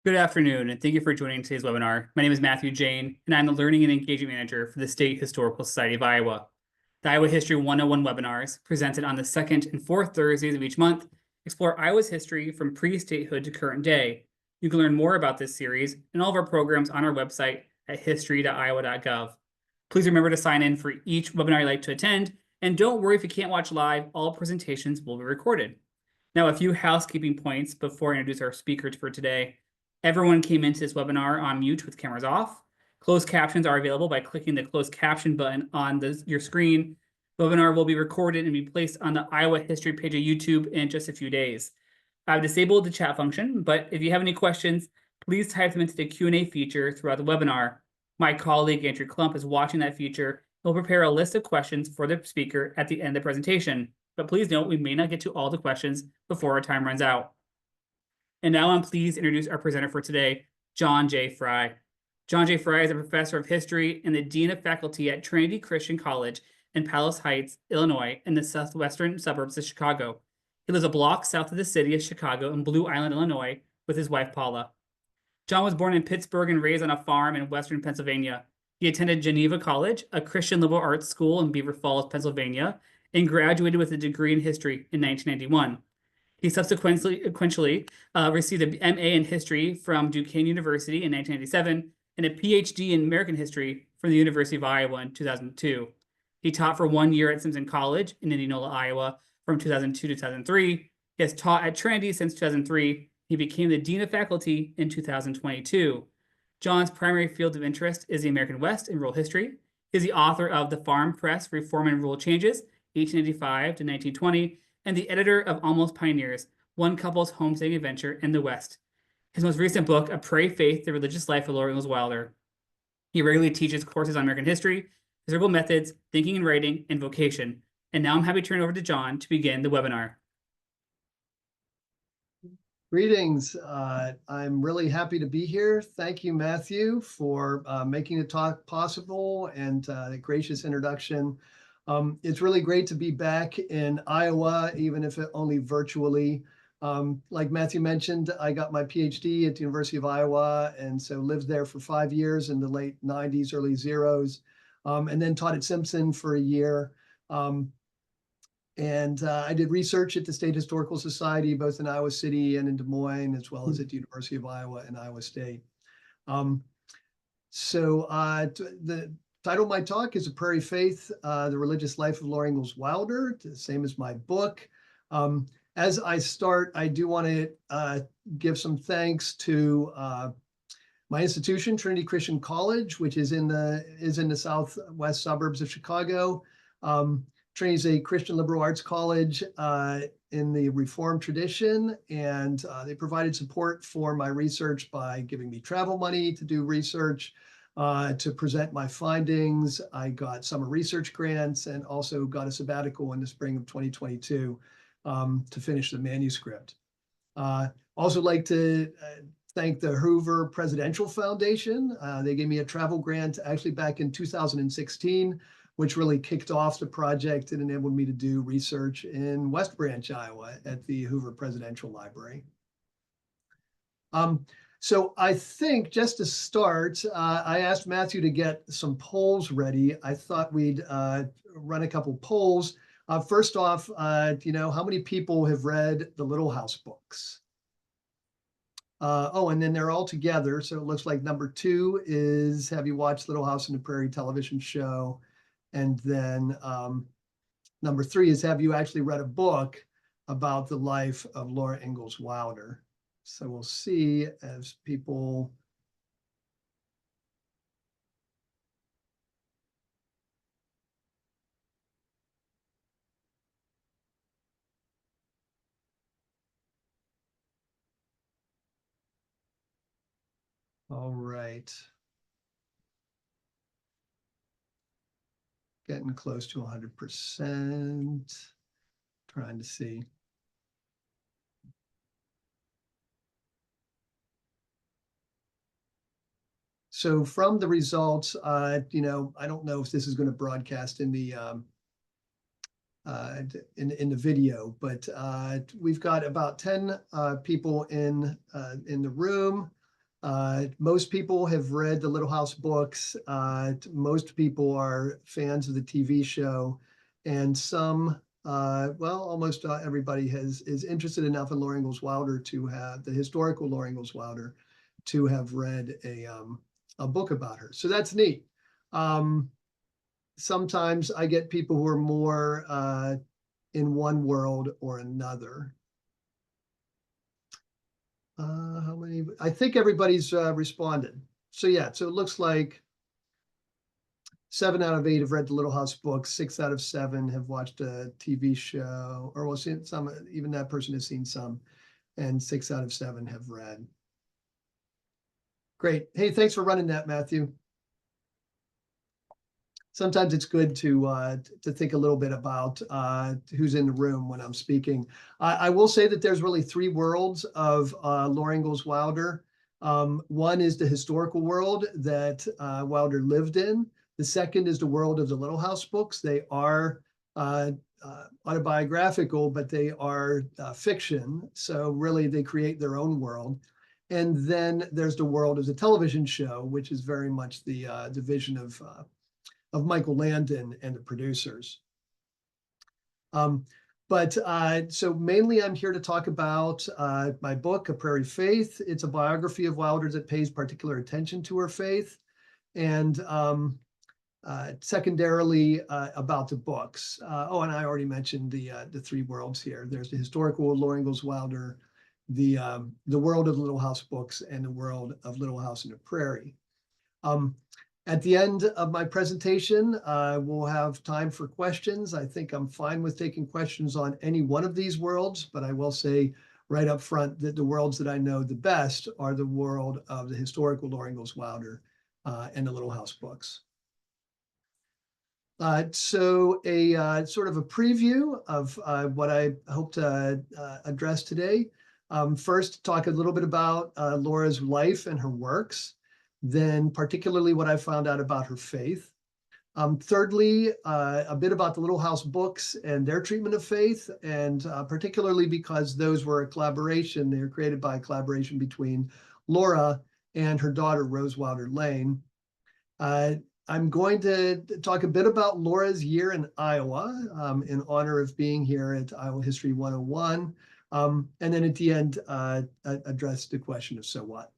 Good afternoon, and thank you for joining today's webinar. My name is Matthew Jane, and I'm the Learning and Engagement Manager for the State Historical Society of Iowa. The Iowa History 101 webinars, presented on the second and fourth Thursdays of each month, explore Iowa's history from pre-statehood to current day. You can learn more about this series and all of our programs on our website at history.iowa.gov. Please remember to sign in for each webinar you'd like to attend, and don't worry if you can't watch live, all presentations will be recorded. Now, a few housekeeping points before I introduce our speaker for today. Everyone came into this webinar on mute with cameras off. Closed captions are available by clicking the closed caption button on your screen. The webinar will be recorded and be placed on the Iowa History page of YouTube in just a few days. I've disabled the chat function, but if you have any questions, please type them into the Q&A feature throughout the webinar. My colleague, Andrew Klump, is watching that feature. He'll prepare a list of questions for the speaker at the end of the presentation. But please note, we may not get to all the questions before our time runs out. And now I'm pleased to introduce our presenter for today, John J. Fry. John J. Fry is a professor of history and the dean of faculty at Trinity Christian College in Palos Heights, Illinois, in the southwestern suburbs of Chicago. He lives a block south of the city of Chicago in Blue Island, Illinois, with his wife, Paula. John was born in Pittsburgh and raised on a farm in western Pennsylvania. He attended Geneva College, a Christian liberal arts school in Beaver Falls, Pennsylvania, and graduated with a degree in history in 1991. He subsequently received an MA in history from Duquesne University in 1997 and a PhD in American history from the University of Iowa in 2002. He taught for 1 year at Simpson College in Indianola, Iowa from 2002 to 2003. He has taught at Trinity since 2003. He became the dean of faculty in 2022. John's primary field of interest is the American West and rural history. He is the author of The Farm Press Reform and Rule Changes, 1885 to 1920, and the editor of Almost Pioneers, One Couple's Homesteading Adventure in the West. His most recent book, A Prairie Faith, The Religious Life of Laura Ingalls Wilder. He regularly teaches courses on American history, historical methods, thinking and writing, and vocation. And now I'm happy to turn it over to John to begin the webinar. Greetings. I'm really happy to be here. Thank you, Matthew, for making the talk possible and the gracious introduction. It's really great to be back in Iowa, even if only virtually. Like Matthew mentioned, I got my PhD at the University of Iowa, and so lived there for 5 years in the late 90s, early zeros, and then taught at Simpson for a year. I did research at the State Historical Society, both in Iowa City and in Des Moines, as well as at the University of Iowa and Iowa State. The title of my talk is A Prairie Faith, The Religious Life of Laura Ingalls Wilder, the same as my book. As I start, I do want to give some thanks to my institution, Trinity Christian College, which is in the southwest suburbs of Chicago. Trinity is a Christian liberal arts college in the Reformed tradition, and they provided support for my research by giving me travel money to do research, to present my findings. I got summer research grants and also got a sabbatical in the spring of 2022 to finish the manuscript. Also like to thank the Hoover Presidential Foundation. They gave me a travel grant actually back in 2016, which really kicked off the project and enabled me to do research in West Branch, Iowa at the Hoover Presidential Library. So I think just to start, I asked Matthew to get some polls ready. I thought we'd run a couple polls. First off, how many people have read the Little House books? And then they're all together. So it looks like number 2 is, have you watched Little House on the Prairie television show? And then number 3 is, have you actually read a book about the life of Laura Ingalls Wilder? So we'll see as people. All right. Getting close to 100%. Trying to see. So from the results, I don't know if this is going to broadcast in the video, but we've got about 10 people in the room. Most people have read the Little House books. Most people are fans of the TV show, and some, well, almost everybody is interested enough in Laura Ingalls Wilder to have the historical Laura Ingalls Wilder to have read a book about her. So that's neat. Sometimes I get people who are more in one world or another. How many? I think everybody's responded. So yeah, so it looks like 7 out of 8 have read the Little House books. 6 out of 7 have watched a TV show, or well, seen some. Even that person has seen some, and 6 out of 7 have read. Great. Hey, thanks for running that, Matthew. Sometimes it's good to think a little bit about who's in the room when I'm speaking. I will say that there's really 3 worlds of Laura Ingalls Wilder. One is the historical world that Wilder lived in. The second is the world of the Little House books. They are autobiographical, but they are fiction. So really they create their own world. And then there's the world of the television show, which is very much the vision of Michael Landon and the producers. So mainly I'm here to talk about my book, A Prairie Faith. It's a biography of Wilder that pays particular attention to her faith. And secondarily about the books. And I already mentioned the 3 worlds here. There's the historical Laura Ingalls Wilder, the world of the Little House books, and the world of Little House on the Prairie. At the end of my presentation, we'll have time for questions. I think I'm fine with taking questions on any one of these worlds, but I will say right up front that the worlds that I know the best are the world of the historical Laura Ingalls Wilder and the Little House books. So a sort of a preview of what I hope to address today. First, talk a little bit about Laura's life and her works. Then particularly what I found out about her faith. Thirdly, a bit about the Little House books and their treatment of faith, and particularly because those were a collaboration. They were created by a collaboration between Laura and her daughter, Rose Wilder Lane. I'm going to talk a bit about Laura's year in Iowa in honor of being here at Iowa History 101. And then at the end, address the question of so what.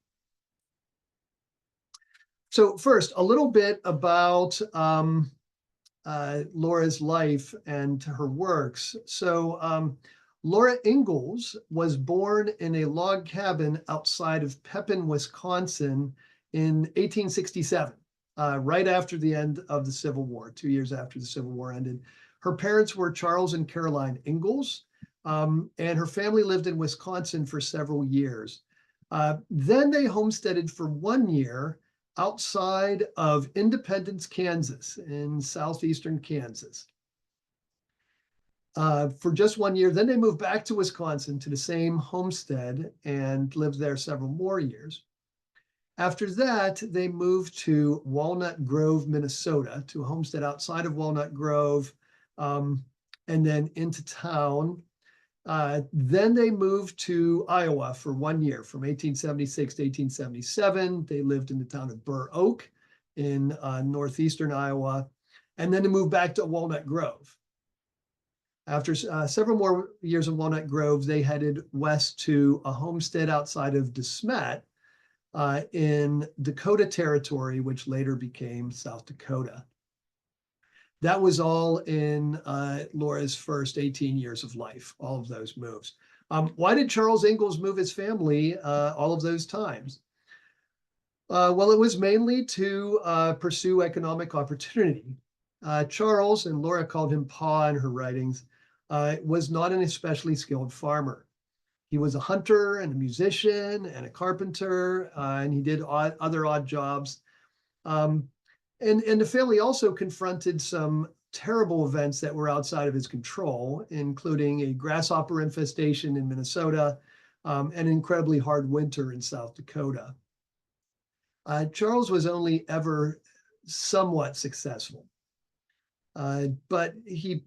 So first, a little bit about Laura's life and her works. So Laura Ingalls was born in a log cabin outside of Pepin, Wisconsin in 1867, right after the end of the Civil War, 2 years after the Civil War ended. Her parents were Charles and Caroline Ingalls, and her family lived in Wisconsin for several years. Then they homesteaded for 1 year outside of Independence, Kansas, in southeastern Kansas. For just 1 year. Then they moved back to Wisconsin to the same homestead and lived there several more years. After that, they moved to Walnut Grove, Minnesota, to a homestead outside of Walnut Grove, and then into town. Then they moved to Iowa for 1 year, from 1876 to 1877. They lived in the town of Burr Oak in northeastern Iowa, and then they moved back to Walnut Grove. After several more years in Walnut Grove, they headed west to a homestead outside of De Smet in Dakota Territory, which later became South Dakota. That was all in Laura's first 18 years of life, all of those moves. Why did Charles Ingalls move his family all of those times? Well, it was mainly to pursue economic opportunity. Charles, and Laura called him Pa in her writings, was not an especially skilled farmer. He was a hunter and a musician and a carpenter, and he did other odd jobs. And the family also confronted some terrible events that were outside of his control, including a grasshopper infestation in Minnesota, and an incredibly hard winter in South Dakota. Charles was only ever somewhat successful, but he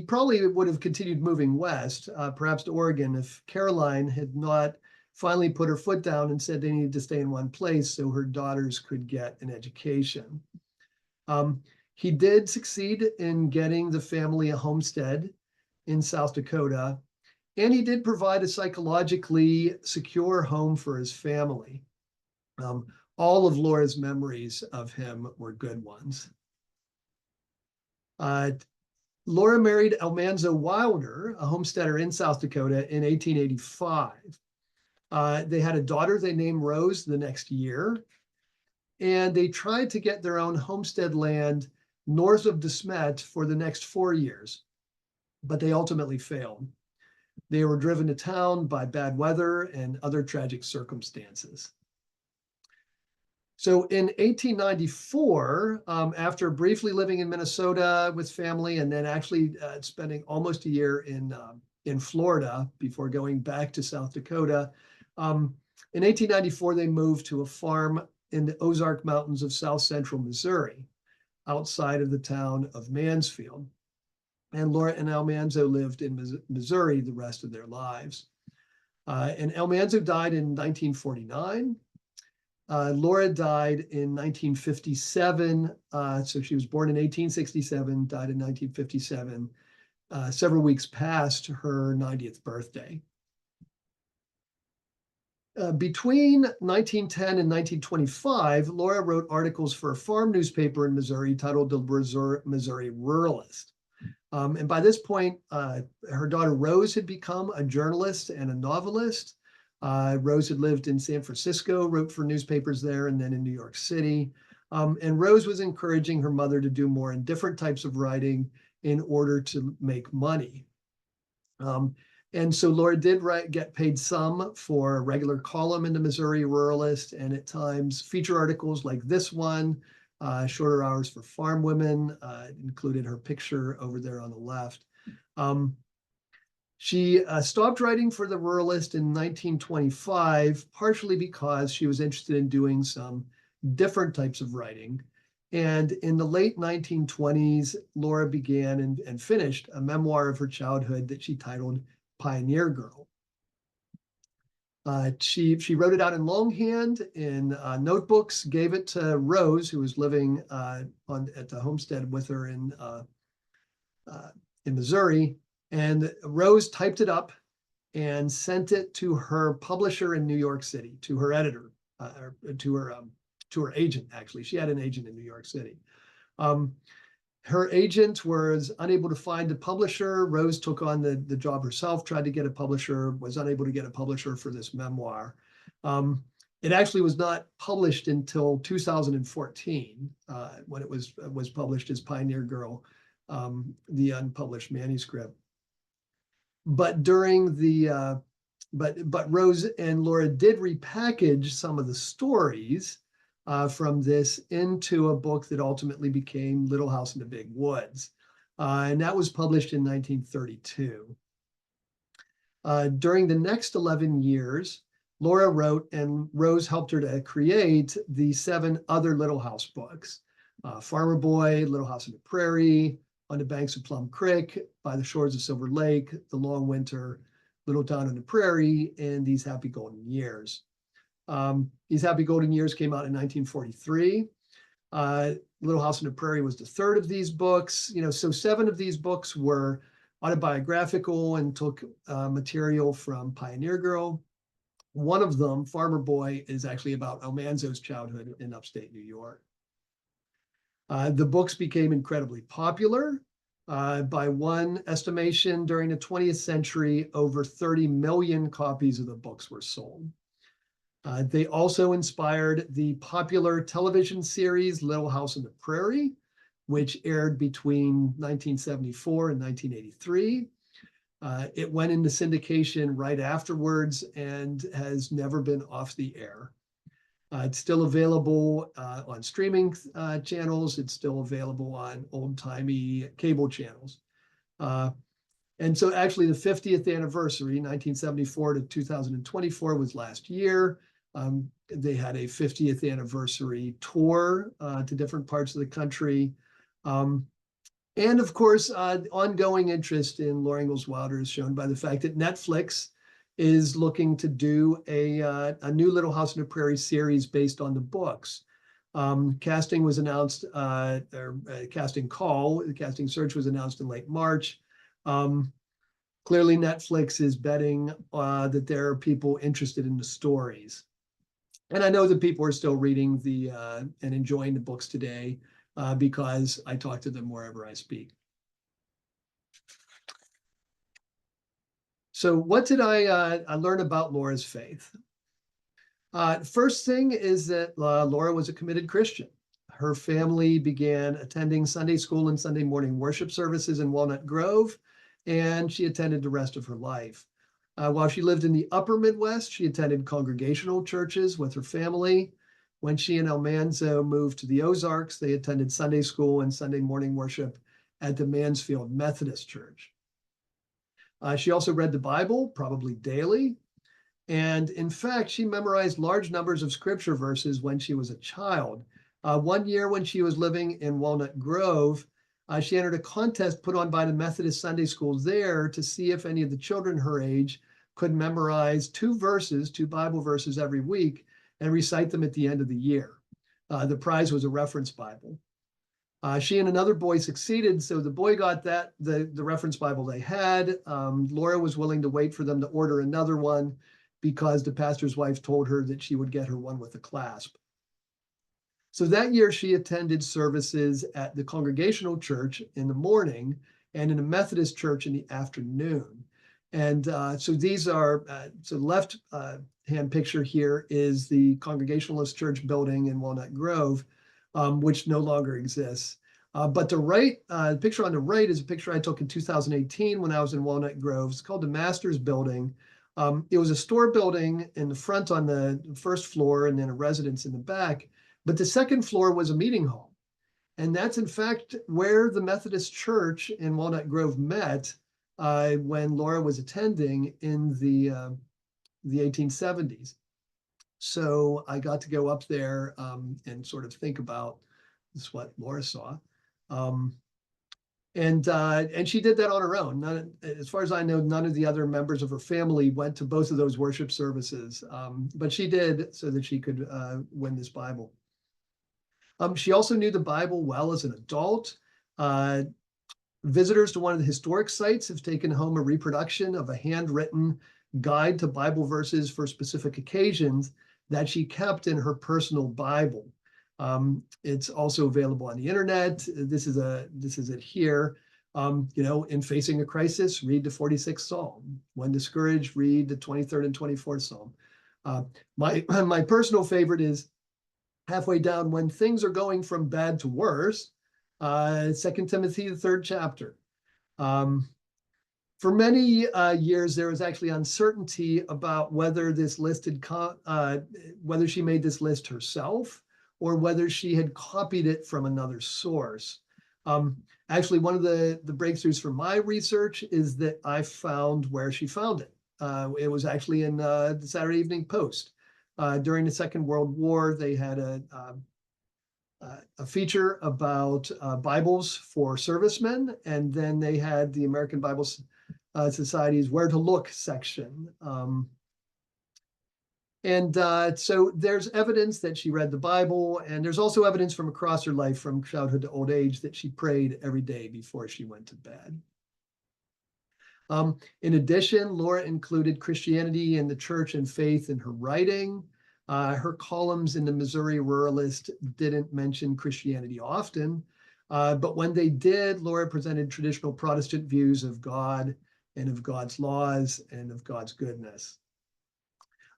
probably would have continued moving west, perhaps to Oregon, if Caroline had not finally put her foot down and said they needed to stay in one place so her daughters could get an education. He did succeed in getting the family a homestead in South Dakota, and he did provide a psychologically secure home for his family. All of Laura's memories of him were good ones. Laura married Almanzo Wilder, a homesteader in South Dakota, in 1885. They had a daughter they named Rose the next year, and they tried to get their own homestead land north of De Smet for the next 4 years, but they ultimately failed. They were driven to town by bad weather and other tragic circumstances. So in 1894, after briefly living in Minnesota with family and then actually spending almost a year in Florida before going back to South Dakota, in 1894, they moved to a farm in the Ozark Mountains of south central Missouri, outside of the town of Mansfield. And Laura and Almanzo lived in Missouri the rest of their lives. And Almanzo died in 1949. Laura died in 1957. So she was born in 1867, died in 1957, several weeks past her 90th birthday. Between 1910 and 1925, Laura wrote articles for a farm newspaper in Missouri titled The Missouri Ruralist. And by this point, her daughter Rose had become a journalist and a novelist. Rose had lived in San Francisco, wrote for newspapers there, and then in New York City. And Rose was encouraging her mother to do more in different types of writing in order to make money. And so Laura did get paid some for a regular column in the Missouri Ruralist, and at times feature articles like this one, Shorter Hours for Farm Women, included her picture over there on the left. She stopped writing for the Ruralist in 1925, partially because she was interested in doing some different types of writing. And in the late 1920s, Laura began and finished a memoir of her childhood that she titled Pioneer Girl. She wrote it out in longhand in notebooks, gave it to Rose, who was living at the homestead with her in Missouri, and Rose typed it up and sent it to her publisher in New York City, to her editor, to her agent. Actually, she had an agent in New York City. Her agent was unable to find a publisher. Rose took on the job herself, tried to get a publisher, was unable to get a publisher for this memoir. It actually was not published until 2014, when it was published as Pioneer Girl, the unpublished manuscript. But during the but Rose and Laura did repackage some of the stories from this into a book that ultimately became Little House in the Big Woods. And that was published in 1932. During the next 11 years, Laura wrote and Rose helped her to create the 7 other Little House books. Farmer Boy, Little House in the Prairie, On the Banks of Plum Creek, By the Shores of Silver Lake, The Long Winter, Little Town on the Prairie, and These Happy Golden Years. These Happy Golden Years came out in 1943. Little House on the Prairie was the 3rd of these books. So 7 of these books were autobiographical and took material from Pioneer Girl. One of them, Farmer Boy, is actually about Almanzo's childhood in upstate New York. The books became incredibly popular. By one estimation, during the 20th century, over 30 million copies of the books were sold. They also inspired the popular television series Little House on the Prairie, which aired between 1974 and 1983. It went into syndication right afterwards and has never been off the air. It's still available on streaming channels. It's still available on old-timey cable channels. And so actually the 50th anniversary, 1974 to 2024, was last year. They had a 50th anniversary tour to different parts of the country. And of course, ongoing interest in Laura Ingalls Wilder is shown by the fact that Netflix is looking to do a new Little House on the Prairie series based on the books. Casting was announced, casting call, the casting search was announced in late March. Clearly Netflix is betting that there are people interested in the stories. And I know that people are still reading and enjoying the books today because I talk to them wherever I speak. So what did I learn about Laura's faith? First thing is that Laura was a committed Christian. Her family began attending Sunday school and Sunday morning worship services in Walnut Grove, and she attended the rest of her life. While she lived in the upper Midwest, she attended congregational churches with her family. When she and Almanzo moved to the Ozarks, they attended Sunday school and Sunday morning worship at the Mansfield Methodist Church. She also read the Bible, probably daily. And in fact, she memorized large numbers of scripture verses when she was a child. One year when she was living in Walnut Grove, she entered a contest put on by the Methodist Sunday schools there to see if any of the children her age could memorize two Bible verses every week and recite them at the end of the year. The prize was a reference Bible. She and another boy succeeded, so the boy got the reference Bible they had. Laura was willing to wait for them to order another one because the pastor's wife told her that she would get her one with a clasp. So that year she attended services at the Congregational Church in the morning and in a Methodist church in the afternoon. And so these are, so the left hand picture here is the Congregationalist Church building in Walnut Grove, which no longer exists. But the picture on the right is a picture I took in 2018 when I was in Walnut Grove. It's called the Masters Building. It was a store building in the front on the first floor and then a residence in the back. But the second floor was a meeting hall. And that's in fact where the Methodist Church in Walnut Grove met when Laura was attending in the 1870s. So I got to go up there and sort of think about this, what Laura saw. And she did that on her own. As far as I know, none of the other members of her family went to both of those worship services, but she did so that she could win this Bible. She also knew the Bible well as an adult. Visitors to one of the historic sites have taken home a reproduction of a handwritten guide to Bible verses for specific occasions that she kept in her personal Bible. It's also available on the internet. This is it here. In facing a crisis, read the 46th Psalm. When discouraged, read the 23rd and 24th Psalm. My personal favorite is halfway down, when things are going from bad to worse, 2 Timothy, the 3rd chapter. For many years, there was actually uncertainty about whether whether she made this list herself or whether she had copied it from another source. Actually, one of the breakthroughs from my research is that I found where she found it. It was actually in the Saturday Evening Post. During the Second World War, they had a feature about Bibles for servicemen, and then they had the American Bible Society's Where to Look section. So there's evidence that she read the Bible, and there's also evidence from across her life, from childhood to old age, that she prayed every day before she went to bed. In addition, Laura included Christianity and the church and faith in her writing. Her columns in the Missouri Ruralist didn't mention Christianity often, but when they did, Laura presented traditional Protestant views of God and of God's laws and of God's goodness.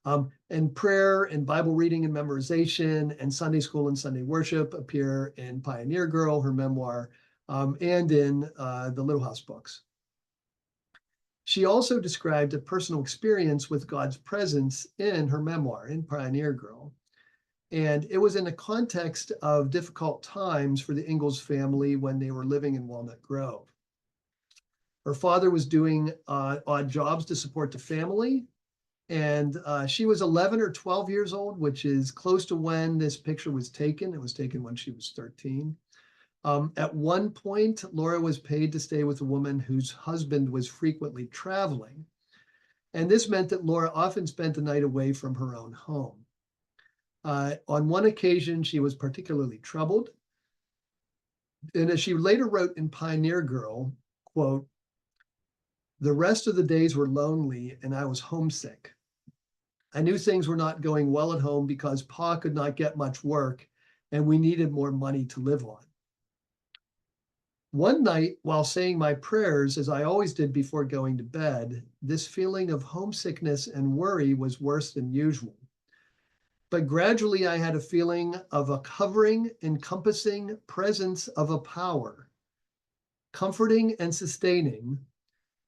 And prayer and Bible reading and memorization and Sunday school and Sunday worship appear in Pioneer Girl, her memoir, and in the Little House books. She also described a personal experience with God's presence in her memoir, in Pioneer Girl. And it was in the context of difficult times for the Ingalls family when they were living in Walnut Grove. Her father was doing odd jobs to support the family. And she was 11 or 12 years old, which is close to when this picture was taken. It was taken when she was 13. At one point, Laura was paid to stay with a woman whose husband was frequently traveling. And this meant that Laura often spent the night away from her own home. On one occasion, she was particularly troubled. And as she later wrote in Pioneer Girl, quote, "The rest of the days were lonely and I was homesick. I knew things were not going well at home because Pa could not get much work and we needed more money to live on. One night, while saying my prayers, as I always did before going to bed, this feeling of homesickness and worry was worse than usual. But gradually I had a feeling of a covering, encompassing presence of a power, comforting and sustaining,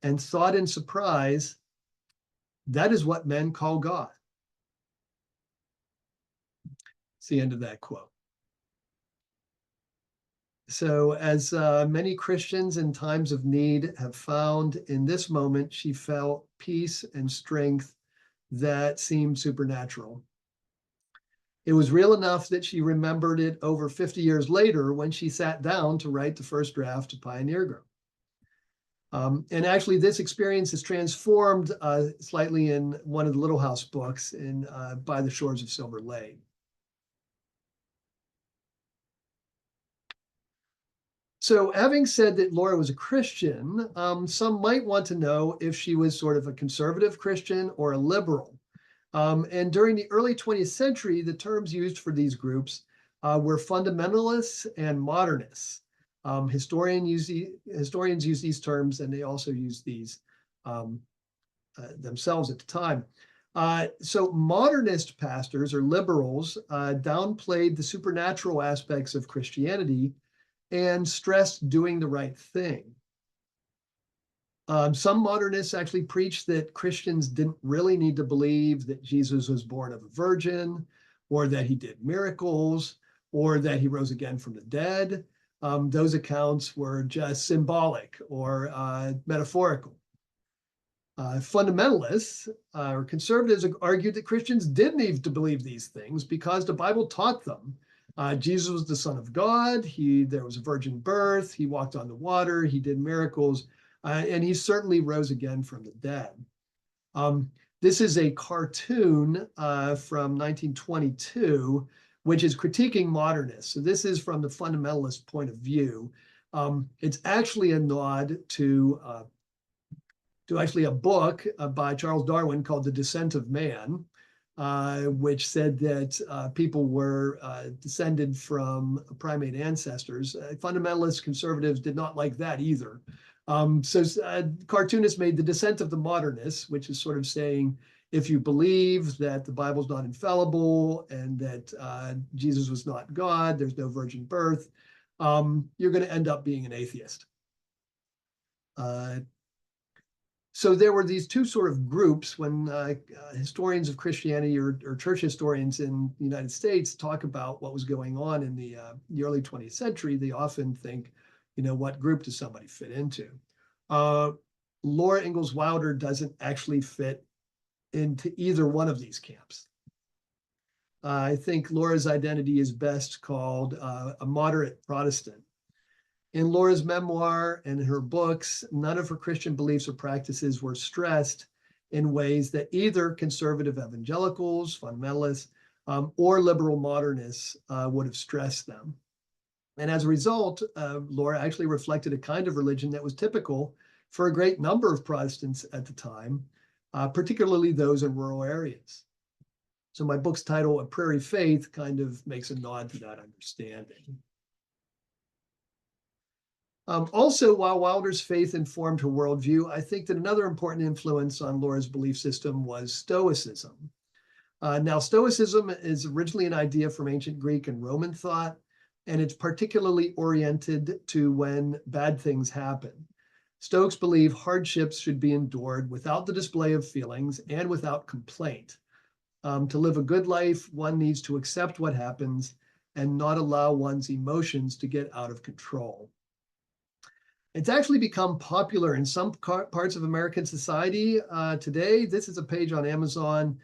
and thought in surprise, that is what men call God." It's the end of that quote. So as many Christians in times of need have found, in this moment, she felt peace and strength that seemed supernatural. It was real enough that she remembered it over 50 years later when she sat down to write the first draft of Pioneer Girl. And actually, this experience is transformed slightly in one of the Little House books in By the Shores of Silver Lake. So having said that Laura was a Christian, some might want to know if she was sort of a conservative Christian or a liberal. And during the early 20th century, the terms used for these groups were fundamentalists and modernists. Historians use these terms, and they also use these themselves at the time. So modernist pastors or liberals downplayed the supernatural aspects of Christianity and stressed doing the right thing. Some modernists actually preached that Christians didn't really need to believe that Jesus was born of a virgin, or that he did miracles, or that he rose again from the dead. Those accounts were just symbolic or metaphorical. Fundamentalists or conservatives argued that Christians did need to believe these things because the Bible taught them. Jesus was the Son of God. There was a virgin birth. He walked on the water. He did miracles. And he certainly rose again from the dead. This is a cartoon from 1922, which is critiquing modernists. So this is from the fundamentalist point of view. It's actually a nod to actually a book by Charles Darwin called The Descent of Man, which said that people were descended from primate ancestors. Fundamentalists, conservatives did not like that either. So cartoonists made The Descent of the Modernists, which is sort of saying, if you believe that the Bible's not infallible and that Jesus was not God, there's no virgin birth, you're going to end up being an atheist. So there were these two sort of groups when historians of Christianity or church historians in the United States talk about what was going on in the early 20th century. They often think, what group does somebody fit into? Laura Ingalls Wilder doesn't actually fit into either one of these camps. I think Laura's identity is best called a moderate Protestant. In Laura's memoir and her books, none of her Christian beliefs or practices were stressed in ways that either conservative evangelicals, fundamentalists, or liberal modernists would have stressed them. And as a result, Laura actually reflected a kind of religion that was typical for a great number of Protestants at the time, particularly those in rural areas. So my book's title, A Prairie Faith, kind of makes a nod to that understanding. Also, while Wilder's faith informed her worldview, I think that another important influence on Laura's belief system was Stoicism. Now, Stoicism is originally an idea from ancient Greek and Roman thought, and it's particularly oriented to when bad things happen. Stoics believe hardships should be endured without the display of feelings and without complaint. To live a good life, one needs to accept what happens and not allow one's emotions to get out of control. It's actually become popular in some parts of American society today. This is a page on Amazon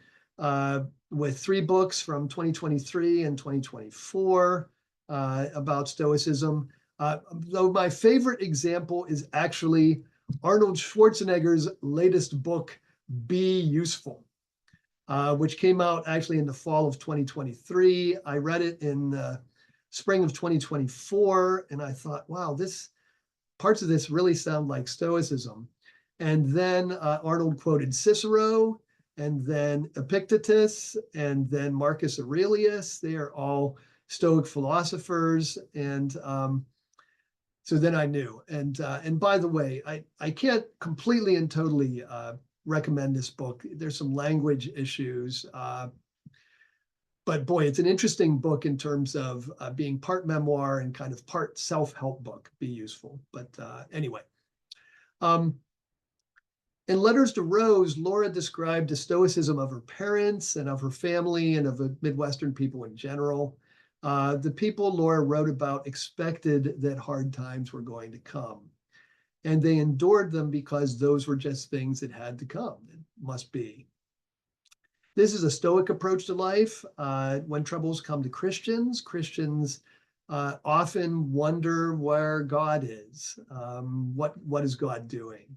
with 3 books from 2023 and 2024 about Stoicism. Though my favorite example is actually Arnold Schwarzenegger's latest book Be Useful, which came out actually in the fall of 2023. I read it in the spring of 2024, and I thought, wow, parts of this really sound like Stoicism. And then Arnold quoted Cicero, and then Epictetus, and then Marcus Aurelius. They are all Stoic philosophers. And so then I knew. And by the way, I can't completely and totally recommend this book. There's some language issues. But boy, it's an interesting book in terms of being part memoir and kind of part self-help book. Be Useful. But anyway. In Letters to Rose, Laura described the stoicism of her parents and of her family and of the Midwestern people in general. The people Laura wrote about expected that hard times were going to come, and they endured them because those were just things that had to come. It must be. This is a Stoic approach to life. When troubles come to Christians, Christians often wonder where God is. What is God doing?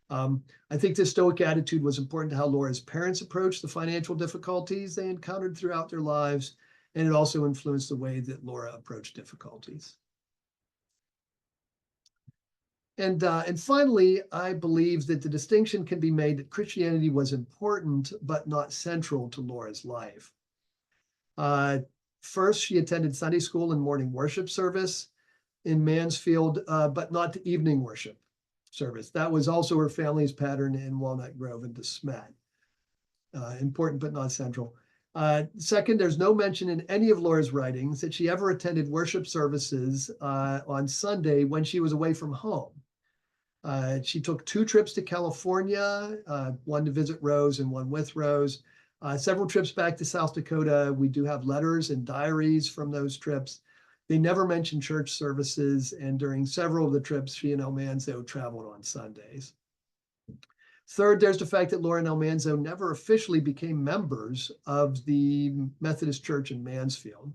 I think this Stoic attitude was important to how Laura's parents approached the financial difficulties they encountered throughout their lives, and it also influenced the way that Laura approached difficulties. And finally, I believe that the distinction can be made that Christianity was important, but not central to Laura's life. First, she attended Sunday school and morning worship service in Mansfield, but not to evening worship service. That was also her family's pattern in Walnut Grove and DeSmet. Important, but not central. Second, there's no mention in any of Laura's writings that she ever attended worship services on Sunday when she was away from home. She took 2 trips to California, one to visit Rose and one with Rose. Several trips back to South Dakota. We do have letters and diaries from those trips. They never mentioned church services, and during several of the trips, she and Almanzo traveled on Sundays. Third, there's the fact that Laura and Almanzo never officially became members of the Methodist Church in Mansfield.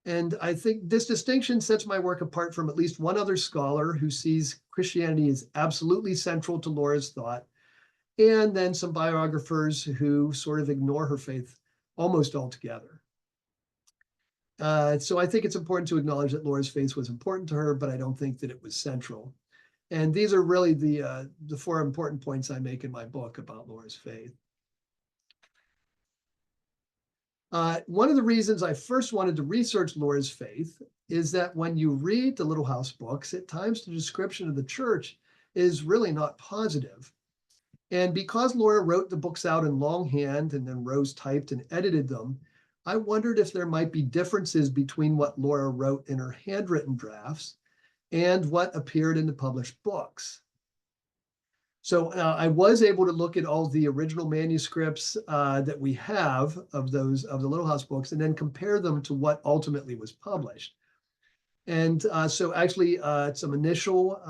And I think this distinction sets my work apart from at least one other scholar who sees Christianity as absolutely central to Laura's thought, and then some biographers who sort of ignore her faith almost altogether. So I think it's important to acknowledge that Laura's faith was important to her, but I don't think that it was central. And these are really the 4 important points I make in my book about Laura's faith. One of the reasons I first wanted to research Laura's faith is that when you read the Little House books, at times the description of the church is really not positive. And because Laura wrote the books out in longhand and then Rose typed and edited them, I wondered if there might be differences between what Laura wrote in her handwritten drafts and what appeared in the published books. So I was able to look at all the original manuscripts that we have of the Little House books and then compare them to what ultimately was published. And so actually some initial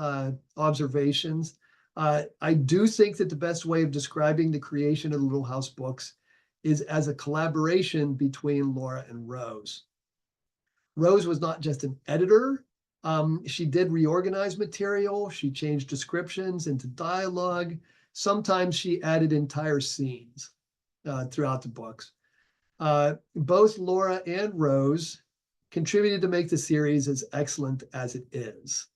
observations. I do think that the best way of describing the creation of the Little House books is as a collaboration between Laura and Rose. Rose was not just an editor. She did reorganize material. She changed descriptions into dialogue. Sometimes she added entire scenes throughout the books. Both Laura and Rose contributed to make the series as excellent as it is.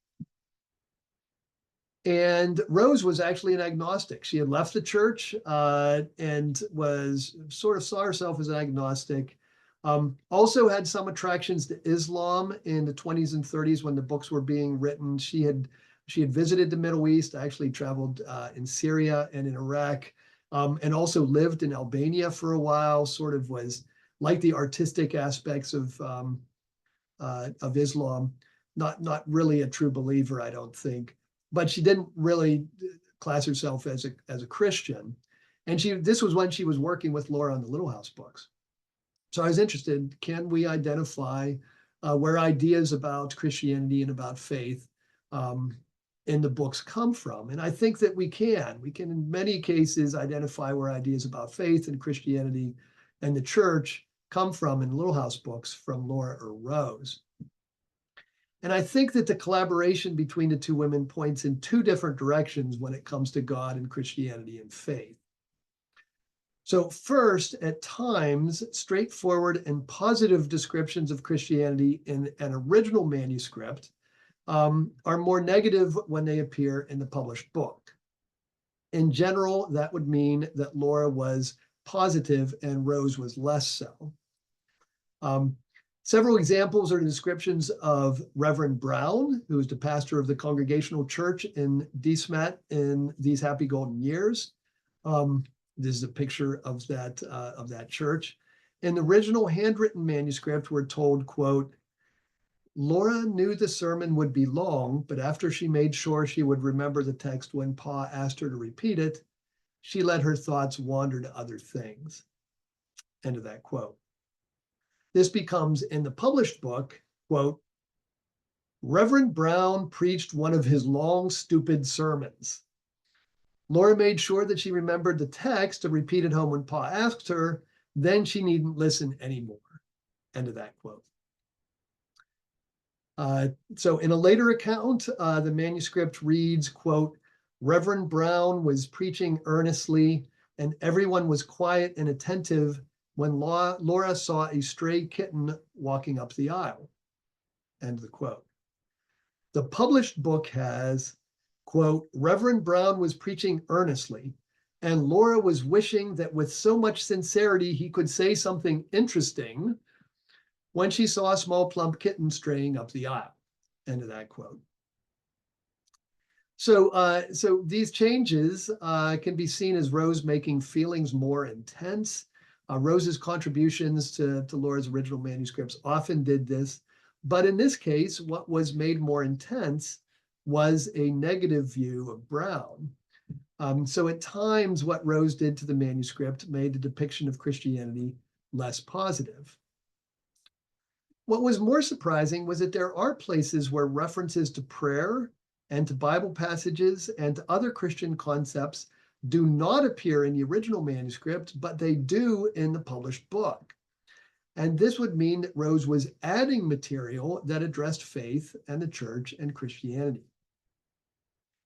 And Rose was actually an agnostic. She had left the church and was sort of saw herself as an agnostic. Also had some attractions to Islam in the 20s and 30s when the books were being written. She had visited the Middle East, actually traveled in Syria and in Iraq, and also lived in Albania for a while, sort of was like the artistic aspects of Islam, not really a true believer, I don't think. But she didn't really class herself as a Christian. And this was when she was working with Laura on the Little House books. So I was interested, can we identify where ideas about Christianity and about faith in the books come from? And I think that we can. We can, in many cases, identify where ideas about faith and Christianity and the church come from in Little House books from Laura or Rose. And I think that the collaboration between the two women points in two different directions when it comes to God and Christianity and faith. So first, at times, straightforward and positive descriptions of Christianity in an original manuscript are more negative when they appear in the published book. In general, that would mean that Laura was positive and Rose was less so. Several examples are the descriptions of Reverend Brown, who was the pastor of the Congregational Church in Desmet in These Happy Golden Years. This is a picture of that church. In the original handwritten manuscript, we're told, quote, Laura knew the sermon would be long, but after she made sure she would remember the text when Pa asked her to repeat it, she let her thoughts wander to other things. End of that quote. This becomes, in the published book, quote, Reverend Brown preached one of his long, stupid sermons. Laura made sure that she remembered the text to repeat at home when Pa asked her, then she needn't listen anymore. End of that quote. So in a later account, the manuscript reads, quote, Reverend Brown was preaching earnestly and everyone was quiet and attentive when Laura saw a stray kitten walking up the aisle. End of the quote. The published book has, quote, Reverend Brown was preaching earnestly, and Laura was wishing that with so much sincerity he could say something interesting when she saw a small plump kitten straying up the aisle. End of that quote. So these changes can be seen as Rose making feelings more intense. Rose's contributions to Laura's original manuscripts often did this, but in this case, what was made more intense was a negative view of Brown. So at times, what Rose did to the manuscript made the depiction of Christianity less positive. What was more surprising was that there are places where references to prayer and to Bible passages and to other Christian concepts do not appear in the original manuscript, but they do in the published book. And this would mean that Rose was adding material that addressed faith and the church and Christianity.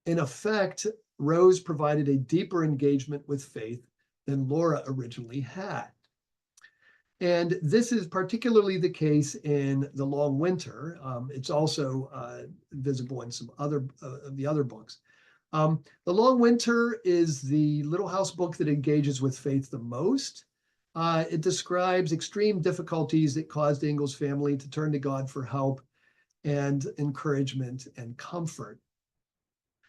In effect, Rose provided a deeper engagement with faith than Laura originally had. And this is particularly the case in The Long Winter. It's also visible in some other of the other books. The Long Winter is the Little House book that engages with faith the most. It describes extreme difficulties that caused Ingalls' family to turn to God for help and encouragement and comfort.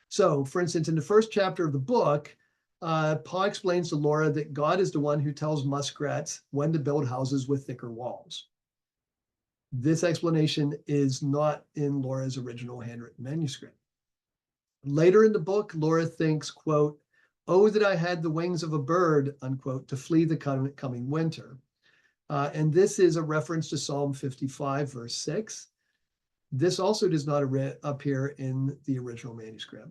So, for instance, in the first chapter of the book, Pa explains to Laura that God is the one who tells muskrats when to build houses with thicker walls. This explanation is not in Laura's original handwritten manuscript. Later in the book, Laura thinks, quote, oh, that I had the wings of a bird, unquote, to flee the coming winter. And this is a reference to Psalm 55, verse 6. This also does not appear in the original manuscript.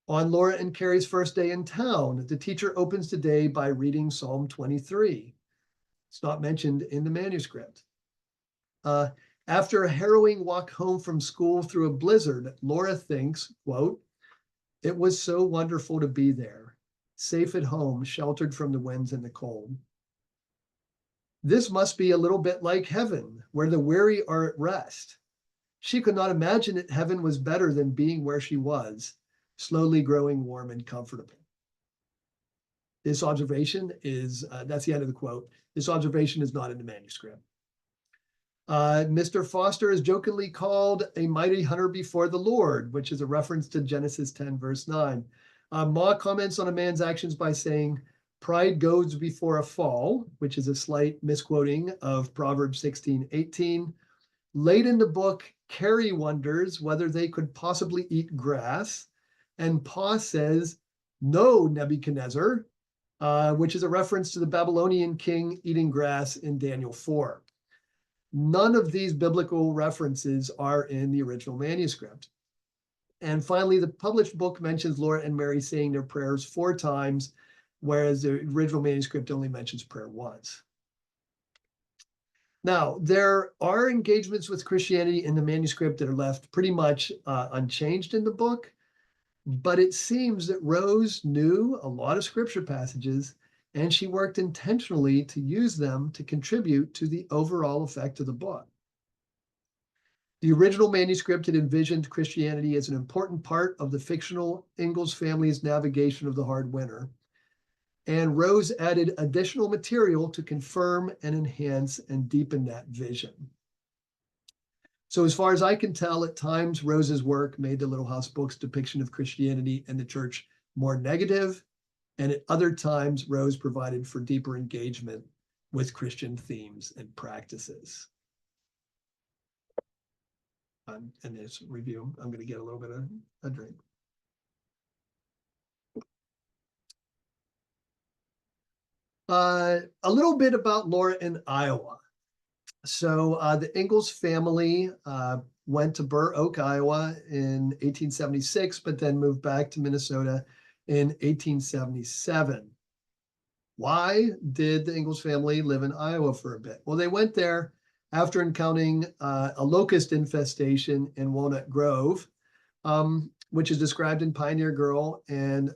On Laura and Carrie's first day in town, the teacher opens the day by reading Psalm 23. It's not mentioned in the manuscript. After a harrowing walk home from school through a blizzard, Laura thinks, quote, it was so wonderful to be there, safe at home, sheltered from the winds and the cold. This must be a little bit like heaven, where the weary are at rest. She could not imagine that heaven was better than being where she was, slowly growing warm and comfortable. This observation is, that's the end of the quote. This observation is not in the manuscript. Mr. Foster is jokingly called a mighty hunter before the Lord, which is a reference to Genesis 10, verse 9. Ma comments on a man's actions by saying, pride goes before a fall, which is a slight misquoting of Proverbs 16:18. Late in the book, Carrie wonders whether they could possibly eat grass. And Pa says, no, Nebuchadnezzar, which is a reference to the Babylonian king eating grass in Daniel 4. None of these biblical references are in the original manuscript. And finally, the published book mentions Laura and Mary saying their prayers 4 times, whereas the original manuscript only mentions prayer once. Now, there are engagements with Christianity in the manuscript that are left pretty much unchanged in the book, but it seems that Rose knew a lot of scripture passages, and she worked intentionally to use them to contribute to the overall effect of the book. The original manuscript had envisioned Christianity as an important part of the fictional Ingalls family's navigation of the hard winter, and Rose added additional material to confirm and enhance and deepen that vision. So as far as I can tell, at times Rose's work made the Little House Book's depiction of Christianity and the church more negative, and at other times Rose provided for deeper engagement with Christian themes and practices. In this review, I'm going to get a little bit of a drink. A little bit about Laura in Iowa. So the Ingalls family went to Burr Oak, Iowa in 1876, but then moved back to Minnesota in 1877. Why did the Ingalls family live in Iowa for a bit? Well, they went there after encountering a locust infestation in Walnut Grove, which is described in Pioneer Girl and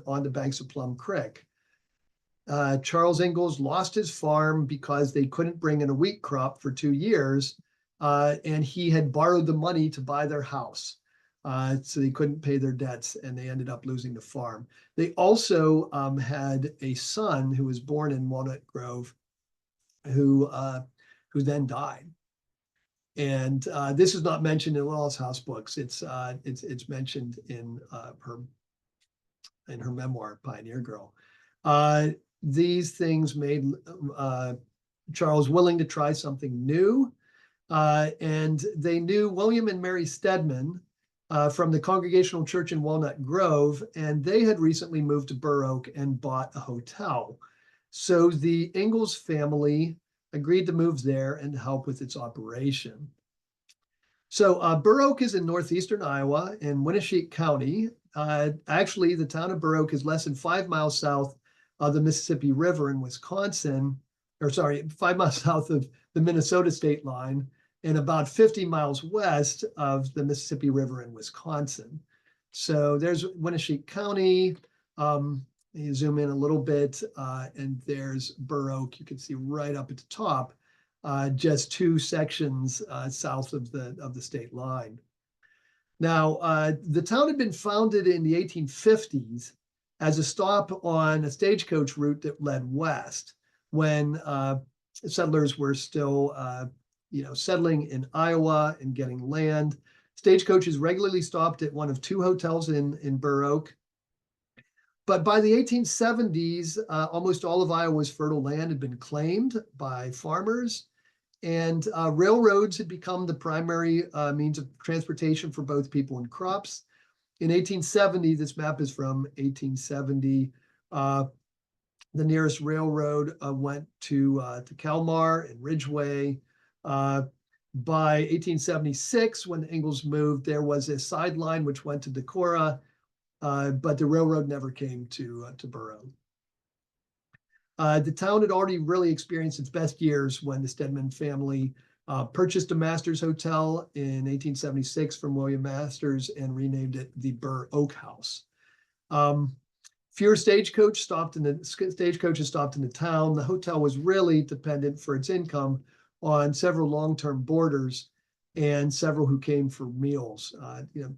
on the banks of Plum Creek. Charles Ingalls lost his farm because they couldn't bring in a wheat crop for 2 years, and he had borrowed the money to buy their house. So they couldn't pay their debts, and they ended up losing the farm. They also had a son who was born in Walnut Grove, who then died. And this is not mentioned in Law's House books. It's mentioned in her memoir, Pioneer Girl. These things made Charles willing to try something new. And they knew William and Mary Stedman from the Congregational Church in Walnut Grove, and they had recently moved to Burr Oak and bought a hotel. So the Ingalls family agreed to move there and help with its operation. So Burr Oak is in northeastern Iowa in Winneshiek County. Actually, the town of Burr Oak is less than 5 miles south of the Mississippi River in Wisconsin, 5 miles south of the Minnesota state line, and about 50 miles west of the Mississippi River in Wisconsin. So there's Winneshiek County. You zoom in a little bit, and there's Burr Oak. You can see right up at the top, just 2 sections south of the state line. Now, the town had been founded in the 1850s as a stop on a stagecoach route that led west when settlers were still, settling in Iowa and getting land. Stagecoaches regularly stopped at one of 2 hotels in Burr Oak. But by the 1870s, almost all of Iowa's fertile land had been claimed by farmers, and railroads had become the primary means of transportation for both people and crops. In 1870, this map is from 1870, the nearest railroad went to Kalmar and Ridgeway. By 1876, when the Ingalls moved, there was a sideline which went to Decorah, but the railroad never came to Burr Oak. The town had already really experienced its best years when the Stedman family purchased a Masters Hotel in 1876 from William Masters and renamed it the Burr Oak House. Fewer stagecoaches stopped in the town. The hotel was really dependent for its income on several long-term boarders and several who came for meals,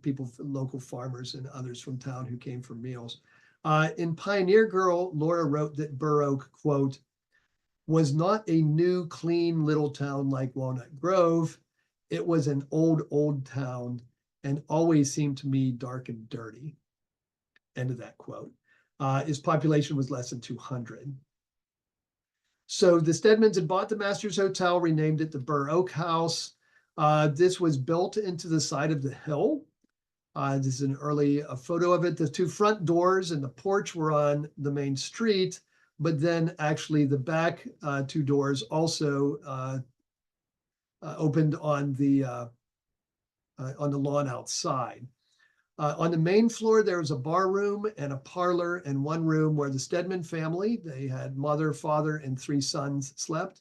people, local farmers and others from town who came for meals. In Pioneer Girl, Laura wrote that Burr Oak, quote, was not a new, clean little town like Walnut Grove. It was an old town and always seemed to me dark and dirty. End of that quote. Its population was less than 200. So the Stedmans had bought the Masters Hotel, renamed it the Burr Oak House. This was built into the side of the hill. This is an early photo of it. The 2 front doors and the porch were on the main street, but then actually the back 2 doors also opened on the lawn outside. On the main floor, there was a bar room and a parlor and one room where the Stedman family, they had mother, father, and 3 sons slept.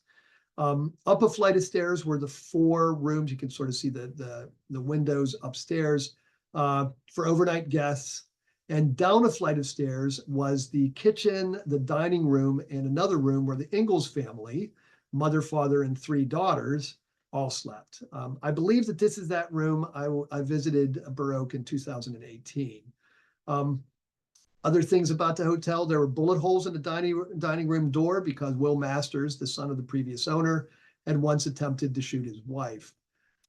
Up a flight of stairs were the 4 rooms. You can sort of see the windows upstairs for overnight guests. And down a flight of stairs was the kitchen, the dining room, and another room where the Ingalls family, mother, father, and 3 daughters, all slept. I believe that this is that room. I visited Burr Oak in 2018. Other things about the hotel, there were bullet holes in the dining room door because Will Masters, the son of the previous owner, had once attempted to shoot his wife.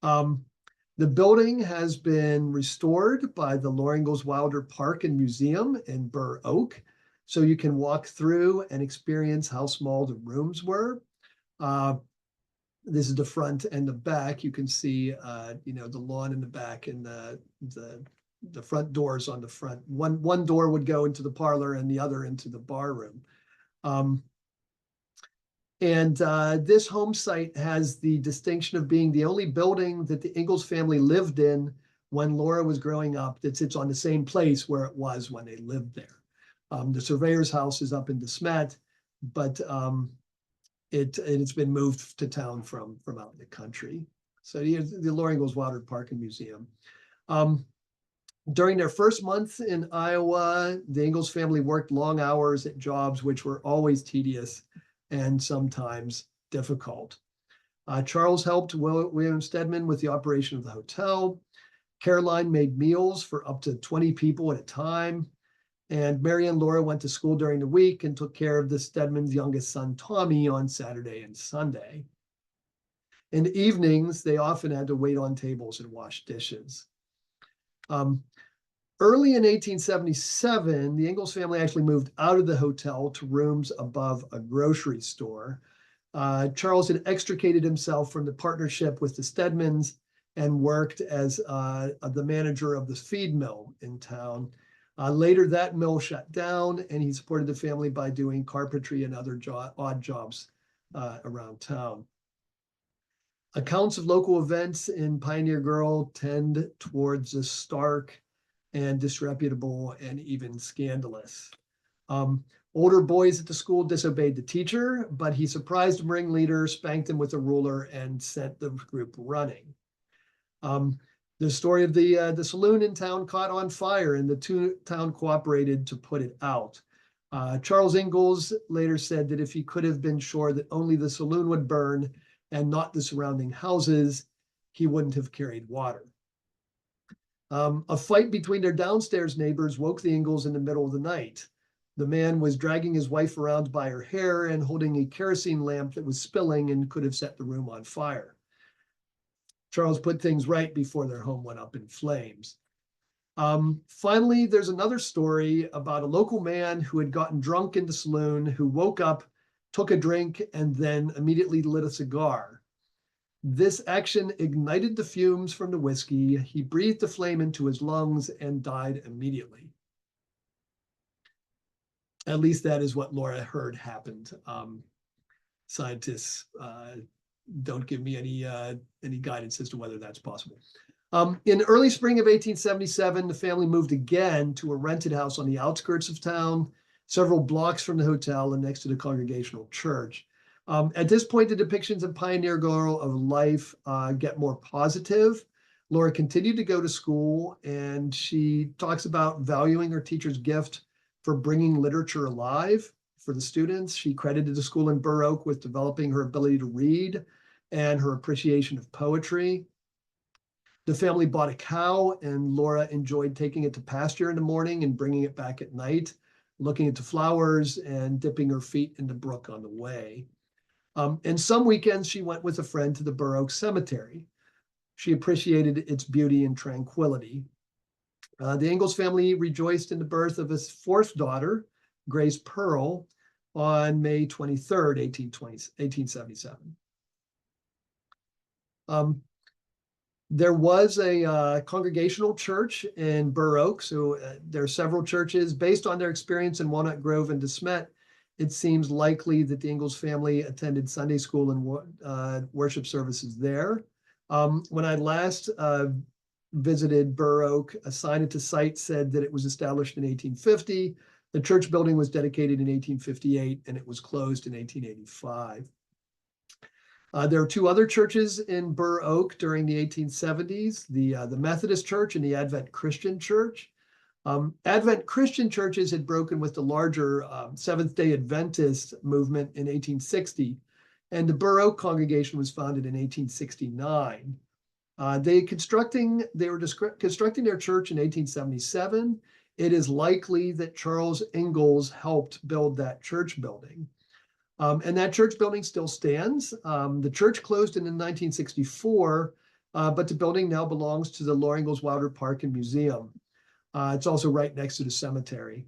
The building has been restored by the Laura Ingalls Wilder Park and Museum in Burr Oak. So you can walk through and experience how small the rooms were. This is the front and the back. You can see, the lawn in the back and the front doors on the front. One door would go into the parlor and the other into the bar room. This home site has the distinction of being the only building that the Ingalls family lived in when Laura was growing up that sits on the same place where it was when they lived there. The surveyor's house is up in DeSmet, but it's been moved to town from out in the country. So the Laura Ingalls Wilder Park and Museum. During their first month in Iowa, the Ingalls family worked long hours at jobs which were always tedious and sometimes difficult. Charles helped William Stedman with the operation of the hotel. Caroline made meals for up to 20 people at a time. And Mary and Laura went to school during the week and took care of the Stedman's youngest son, Tommy, on Saturday and Sunday. In the evenings, they often had to wait on tables and wash dishes. Early in 1877, the Ingalls family actually moved out of the hotel to rooms above a grocery store. Charles had extricated himself from the partnership with the Stedmans and worked as the manager of the feed mill in town. Later, that mill shut down, and he supported the family by doing carpentry and other odd jobs around town. Accounts of local events in Pioneer Girl tend towards the stark and disreputable and even scandalous. Older boys at the school disobeyed the teacher, but he surprised the ringleader, spanked him with a ruler, and sent the group running. The story of the saloon in town caught on fire, and the town cooperated to put it out. Charles Ingalls later said that if he could have been sure that only the saloon would burn and not the surrounding houses, he wouldn't have carried water. A fight between their downstairs neighbors woke the Ingalls in the middle of the night. The man was dragging his wife around by her hair and holding a kerosene lamp that was spilling and could have set the room on fire. Charles put things right before their home went up in flames. Finally, there's another story about a local man who had gotten drunk in the saloon, who woke up, took a drink, and then immediately lit a cigar. This action ignited the fumes from the whiskey. He breathed the flame into his lungs and died immediately. At least that is what Laura heard happened. Scientists don't give me any guidance as to whether that's possible. In early spring of 1877, the family moved again to a rented house on the outskirts of town, several blocks from the hotel and next to the Congregational Church. At this point, the depictions of Pioneer Girl of life get more positive. Laura continued to go to school, and she talks about valuing her teacher's gift for bringing literature alive for the students. She credited the school in Burr Oak with developing her ability to read and her appreciation of poetry. The family bought a cow, and Laura enjoyed taking it to pasture in the morning and bringing it back at night, looking at the flowers and dipping her feet in the brook on the way. And some weekends, she went with a friend to the Burr Oak Cemetery. She appreciated its beauty and tranquility. The Ingalls family rejoiced in the birth of his 4th daughter, Grace Pearl, on May 23rd, 1877. There was a congregational church in Burr Oak, so there are several churches. Based on their experience in Walnut Grove and DeSmet, it seems likely that the Ingalls family attended Sunday school and worship services there. When I last visited Burr Oak, a sign at the site said that it was established in 1850. The church building was dedicated in 1858, and it was closed in 1885. There are two other churches in Burr Oak during the 1870s, the Methodist Church and the Advent Christian Church. Advent Christian churches had broken with the larger Seventh-day Adventist movement in 1860, and the Burr Oak congregation was founded in 1869. They were constructing their church in 1877. It is likely that Charles Ingalls helped build that church building. And that church building still stands. The church closed in 1964, but the building now belongs to the Laura Ingalls Wilder Park and Museum. It's also right next to the cemetery.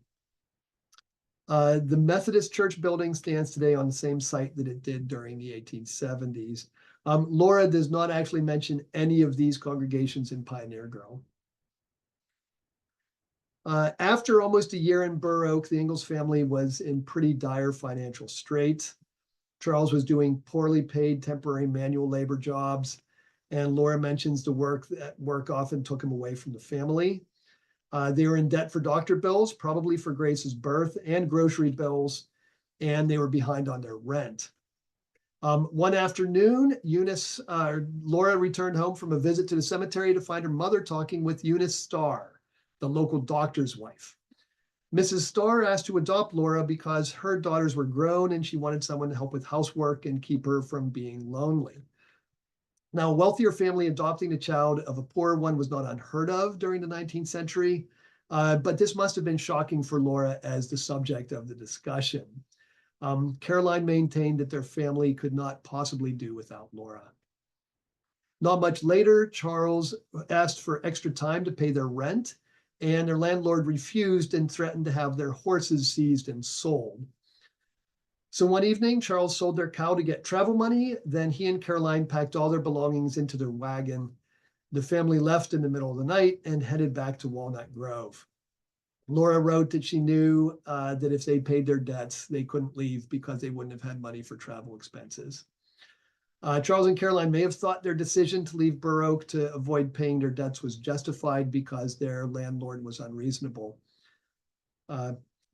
The Methodist church building stands today on the same site that it did during the 1870s. Laura does not actually mention any of these congregations in Pioneer Girl. After almost a year in Burr Oak, the Ingalls family was in pretty dire financial straits. Charles was doing poorly paid temporary manual labor jobs, and Laura mentions the work often took him away from the family. They were in debt for doctor bills, probably for Grace's birth, and grocery bills, and they were behind on their rent. One afternoon, Laura returned home from a visit to the cemetery to find her mother talking with Eunice Starr, the local doctor's wife. Mrs. Starr asked to adopt Laura because her daughters were grown and she wanted someone to help with housework and keep her from being lonely. Now, a wealthier family adopting a child of a poorer one was not unheard of during the 19th century, but this must have been shocking for Laura as the subject of the discussion. Caroline maintained that their family could not possibly do without Laura. Not much later, Charles asked for extra time to pay their rent, and their landlord refused and threatened to have their horses seized and sold. So one evening, Charles sold their cow to get travel money. Then he and Caroline packed all their belongings into their wagon. The family left in the middle of the night and headed back to Walnut Grove. Laura wrote that she knew that if they paid their debts, they couldn't leave because they wouldn't have had money for travel expenses. Charles and Caroline may have thought their decision to leave Burr Oak to avoid paying their debts was justified because their landlord was unreasonable.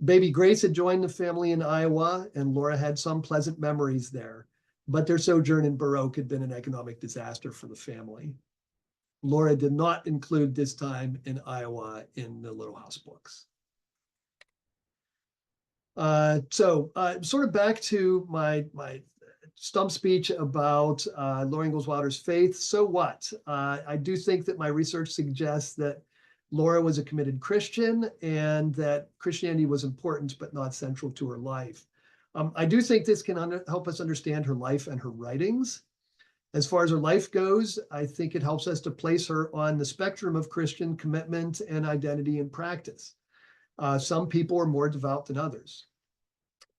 Baby Grace had joined the family in Iowa, and Laura had some pleasant memories there, but their sojourn in Burr Oak had been an economic disaster for the family. Laura did not include this time in Iowa in the Little House books. Sort of back to my stump speech about Laura Ingalls Wilder's faith. So what? I do think that my research suggests that Laura was a committed Christian and that Christianity was important but not central to her life. I do think this can help us understand her life and her writings. As far as her life goes, I think it helps us to place her on the spectrum of Christian commitment and identity and practice. Some people are more devout than others.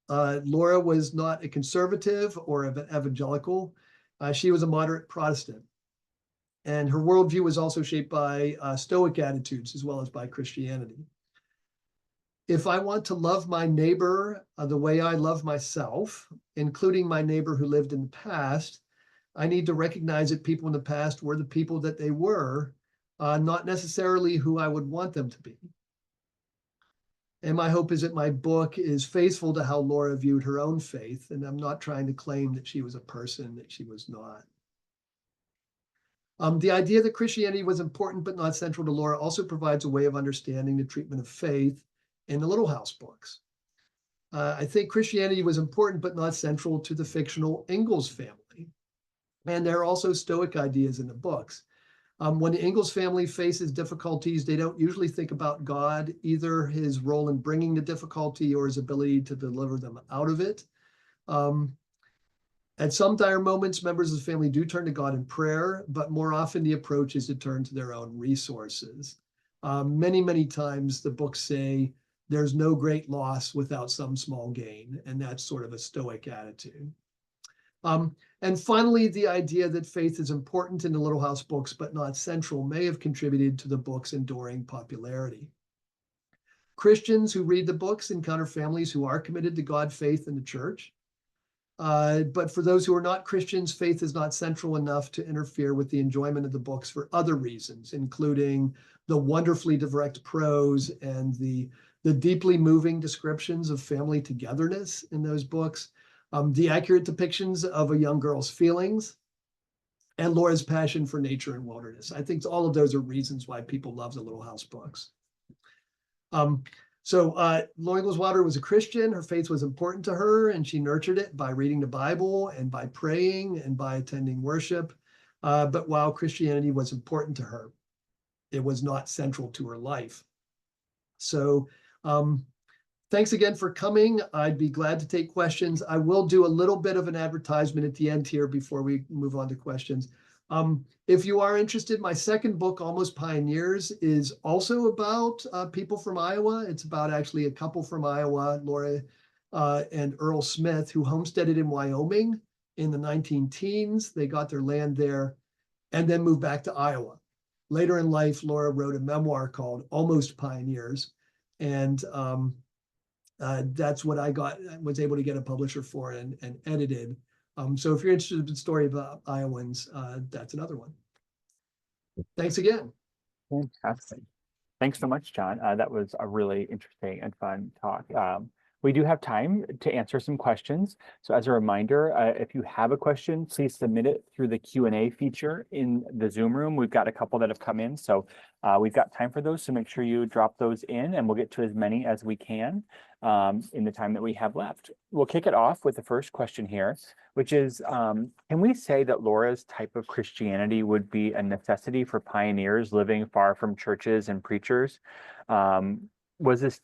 Laura was not a conservative or an evangelical. She was a moderate Protestant. And her worldview was also shaped by Stoic attitudes as well as by Christianity. If I want to love my neighbor the way I love myself, including my neighbor who lived in the past, I need to recognize that people in the past were the people that they were, not necessarily who I would want them to be. And my hope is that my book is faithful to how Laura viewed her own faith, and I'm not trying to claim that she was a person that she was not. The idea that Christianity was important but not central to Laura also provides a way of understanding the treatment of faith in the Little House books. I think Christianity was important but not central to the fictional Ingalls family. And there are also Stoic ideas in the books. When the Ingalls family faces difficulties, they don't usually think about God, either his role in bringing the difficulty or his ability to deliver them out of it. At some dire moments, members of the family do turn to God in prayer, but more often the approach is to turn to their own resources. Many times the books say there's no great loss without some small gain, and that's sort of a Stoic attitude. And finally, the idea that faith is important in the Little House books but not central may have contributed to the book's enduring popularity. Christians who read the books encounter families who are committed to God, faith, and the church. But for those who are not Christians, faith is not central enough to interfere with the enjoyment of the books for other reasons, including the wonderfully direct prose and the deeply moving descriptions of family togetherness in those books. the accurate depictions of a young girl's feelings, and Laura's passion for nature and wilderness. I think all of those are reasons why people love the Little House books. Laura Ingalls Wilder was a Christian. Her faith was important to her, and she nurtured it by reading the Bible and by praying and by attending worship. But while Christianity was important to her, it was not central to her life. So thanks again for coming. I'd be glad to take questions. I will do a little bit of an advertisement at the end here before we move on to questions. If you are interested, my second book, Almost Pioneers, is also about people from Iowa. It's about actually a couple from Iowa, Laura and Earl Smith, who homesteaded in Wyoming in the 19-teens. They got their land there and then moved back to Iowa. Later in life, Laura wrote a memoir called Almost Pioneers. And that's what I was able to get a publisher for and edited. So if you're interested in the story about Iowans, that's another one. Thanks again. Fantastic. Thanks so much, John. That was a really interesting and fun talk. We do have time to answer some questions. So as a reminder, if you have a question, please submit it through the Q&A feature in the Zoom room. We've got a couple that have come in, so we've got time for those. So make sure you drop those in and we'll get to as many as we can in the time that we have left. We'll kick it off with the first question here, which is, can we say that Laura's type of Christianity would be a necessity for pioneers living far from churches and preachers? Was this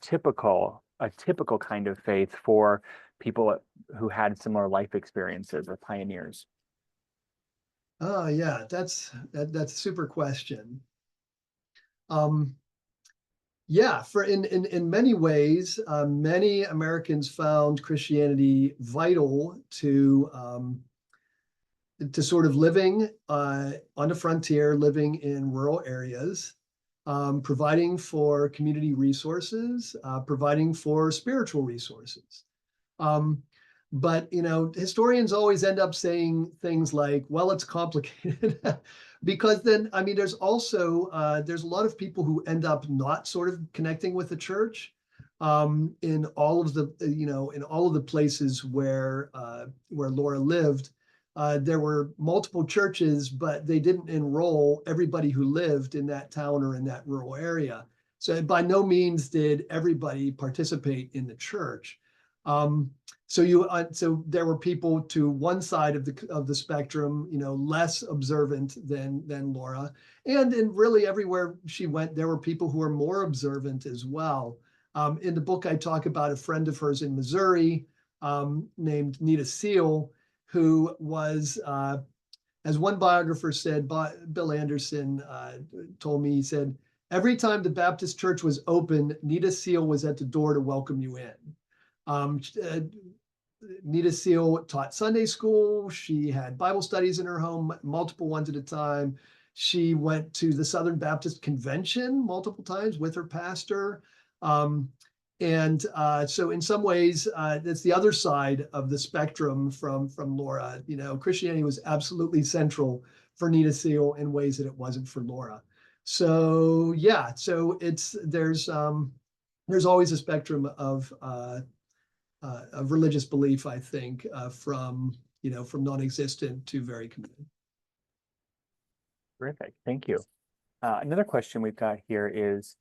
a typical kind of faith for people who had similar life experiences or pioneers? Oh yeah, that's a super question. Yeah, in many ways, many Americans found Christianity vital to sort of living on the frontier, living in rural areas, providing for community resources, providing for spiritual resources. But, historians always end up saying things like, well, it's complicated. Because then, I mean, there's also, there's a lot of people who end up not sort of connecting with the church in all of the, in all of the places where Laura lived. There were multiple churches, but they didn't enroll everybody who lived in that town or in that rural area. So by no means did everybody participate in the church. So there were people to one side of the spectrum, less observant than Laura, and in really everywhere she went, there were people who were more observant as well. In the book, I talk about a friend of hers in Missouri named Nita Seal, who was, as one biographer said, Bill Anderson told me, he said, every time the Baptist church was open, Nita Seal was at the door to welcome you in. Nita Seal taught Sunday school. She had Bible studies in her home, multiple ones at a time. She went to the Southern Baptist Convention multiple times with her pastor. So in some ways, that's the other side of the spectrum from Laura. Christianity was absolutely central for Nita Seal in ways that it wasn't for Laura. So yeah, so there's always a spectrum of religious belief, I think, from non-existent to very committed. Terrific, thank you. Another question we've got here is,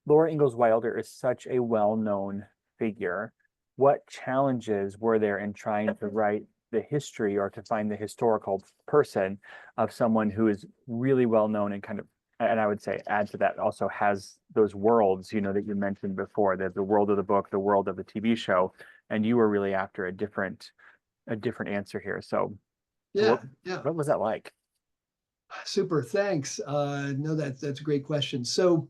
Laura Ingalls Wilder is such a well-known figure. What challenges were there in trying to write the history or to find the historical person of someone who is really well-known and and I would say add to that also has those worlds, that you mentioned before, the world of the book, the world of the TV show, and you were really after a different answer here. So yeah. What was that like? Super, thanks. No, that's a great question. So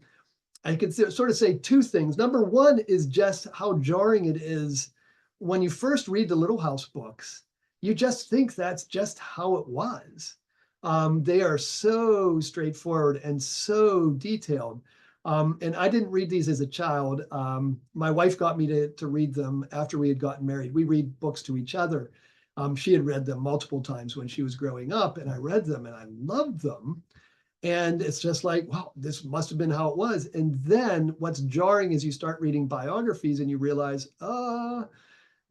I could sort of say two things. Number one is just how jarring it is when you first read the Little House books. You just think that's just how it was. They are so straightforward and so detailed. And I didn't read these as a child. My wife got me to read them after we had gotten married. We read books to each other. She had read them multiple times when she was growing up, and I read them and I loved them. And it's just like, wow, this must have been how it was. And then what's jarring is you start reading biographies and you realize,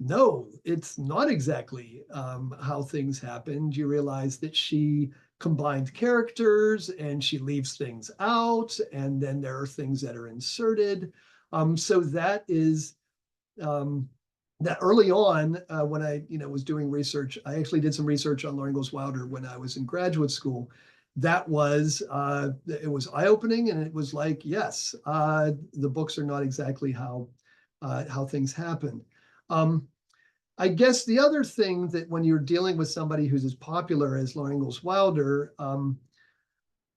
no, it's not exactly how things happened. You realize that she combined characters and she leaves things out, and then there are things that are inserted. So that is that early on, when I was doing research, I actually did some research on Laura Ingalls Wilder when I was in graduate school. That was it was eye-opening, and it was like, yes, the books are not exactly how things happened. I guess the other thing that when you're dealing with somebody who's as popular as Laura Ingalls Wilder,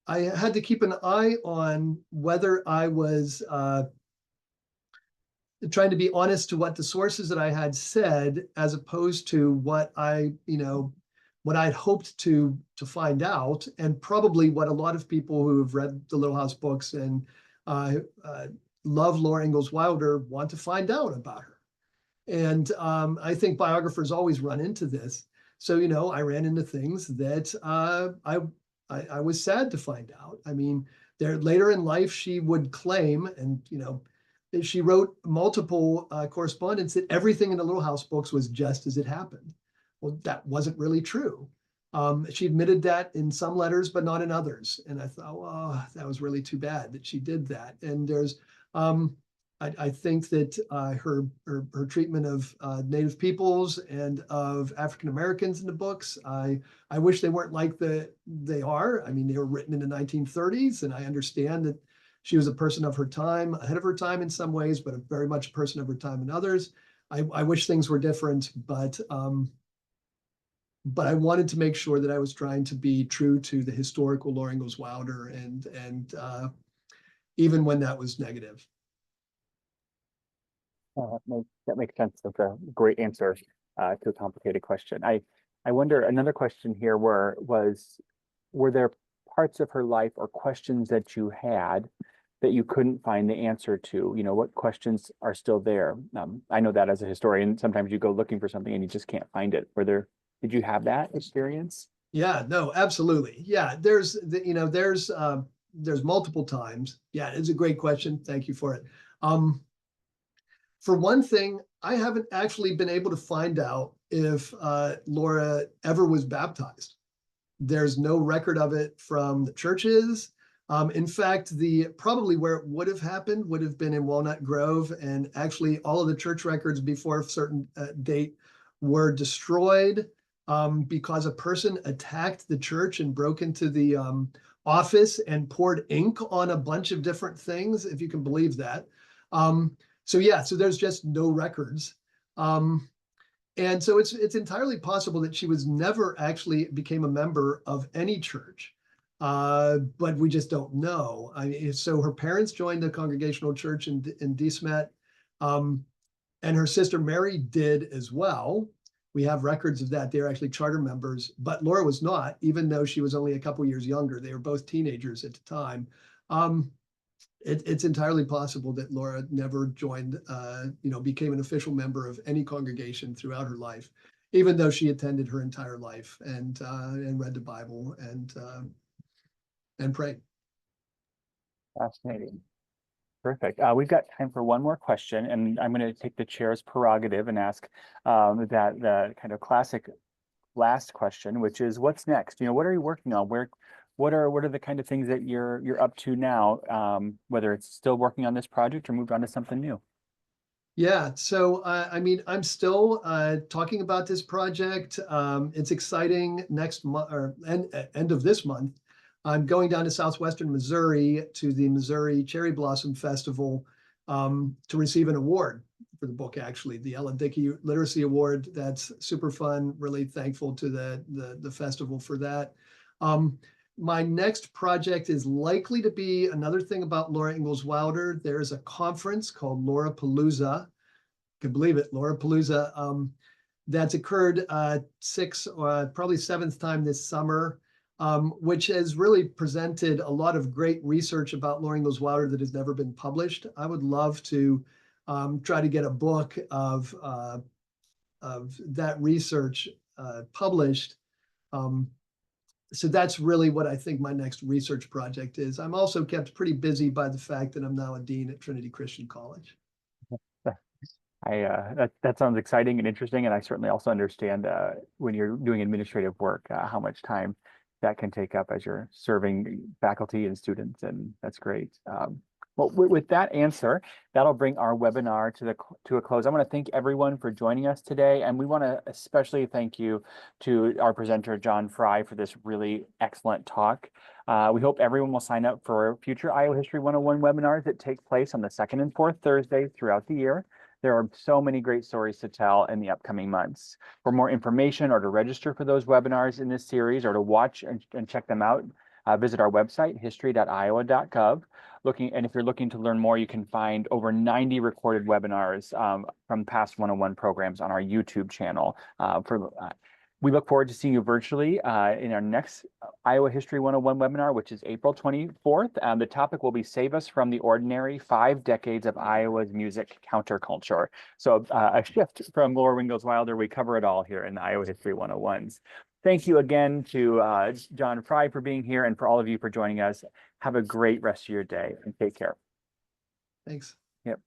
I had to keep an eye on whether I was trying to be honest to what the sources that I had said, as opposed to what what I'd hoped to find out, and probably what a lot of people who have read the Little House books and love Laura Ingalls Wilder want to find out about her. And I think biographers always run into this. So, I ran into things that I was sad to find out. I mean, later in life, she would claim, and, she wrote multiple correspondence that everything in the Little House books was just as it happened. Well, that wasn't really true. She admitted that in some letters, but not in others. And I thought, well, that was really too bad that she did that. And there's, I think that her treatment of Native peoples and of African Americans in the books, I wish they weren't like they are. I mean, they were written in the 1930s, and I understand that she was a person of her time, ahead of her time in some ways, but very much a person of her time in others. I wish things were different, but I wanted to make sure that I was trying to be true to the historical Laura Ingalls Wilder, and even when that was negative. That makes sense. That's a great answer to a complicated question. I wonder, another question here were there parts of her life or questions that you had that you couldn't find the answer to? What questions are still there? I know that as a historian, sometimes you go looking for something and you just can't find it. Did you have that experience? Yeah, no, absolutely. Yeah, there's multiple times. Yeah, it's a great question. Thank you for it. For one thing, I haven't actually been able to find out if Laura ever was baptized. There's no record of it from the churches. In fact, probably where it would have happened would have been in Walnut Grove, and actually all of the church records before a certain date were destroyed because a person attacked the church and broke into the office and poured ink on a bunch of different things, if you can believe that. So there's just no records. And so it's entirely possible that she was never actually became a member of any church, but we just don't know. I mean, so her parents joined a congregational church in De Smet, and her sister Mary did as well. We have records of that. They're actually charter members, but Laura was not, even though she was only a couple years younger. They were both teenagers at the time. It's entirely possible that Laura never joined, became an official member of any congregation throughout her life, even though she attended her entire life and read the Bible and prayed. Fascinating. Perfect. We've got time for one more question, and I'm going to take the chair's prerogative and ask that the kind of classic last question, which is, what's next? What are you working on? What are the kind of things that you're up to now, whether it's still working on this project or moved on to something new? Yeah, so I mean, I'm still talking about this project. It's exciting. Next month, or end of this month, I'm going down to southwestern Missouri to the Missouri Cherry Blossom Festival to receive an award for the book, actually, the Ellen Dickey Literacy Award. That's super fun. Really thankful to the festival for that. My next project is likely to be another thing about Laura Ingalls Wilder. There's a conference called Laurapalooza. You can believe it, Laurapalooza. That's occurred probably seventh time this summer, which has really presented a lot of great research about Laura Ingalls Wilder that has never been published. I would love to try to get a book of that research published. So that's really what I think my next research project is. I'm also kept pretty busy by the fact that I'm now a dean at Trinity Christian College. That sounds exciting and interesting, and I certainly also understand when you're doing administrative work, how much time that can take up as you're serving faculty and students, and that's great. Well, with that answer, that'll bring our webinar to a close. I want to thank everyone for joining us today, and we want to especially thank you to our presenter, John Fry, for this really excellent talk. We hope everyone will sign up for future Iowa History 101 webinars that take place on the second and fourth Thursdays throughout the year. There are so many great stories to tell in the upcoming months. For more information or to register for those webinars in this series or to watch and check them out, visit our website, history.iowa.gov. And if you're looking to learn more, you can find over 90 recorded webinars from past 101 programs on our YouTube channel. We look forward to seeing you virtually in our next Iowa History 101 webinar, which is April 24th. The topic will be Save Us from the Ordinary, 5 Decades of Iowa's Music Counterculture. So a shift from Laura Ingalls Wilder. We cover it all here in the Iowa History 101s. Thank you again to John Fry for being here and for all of you for joining us. Have a great rest of your day and take care. Thanks. Yep.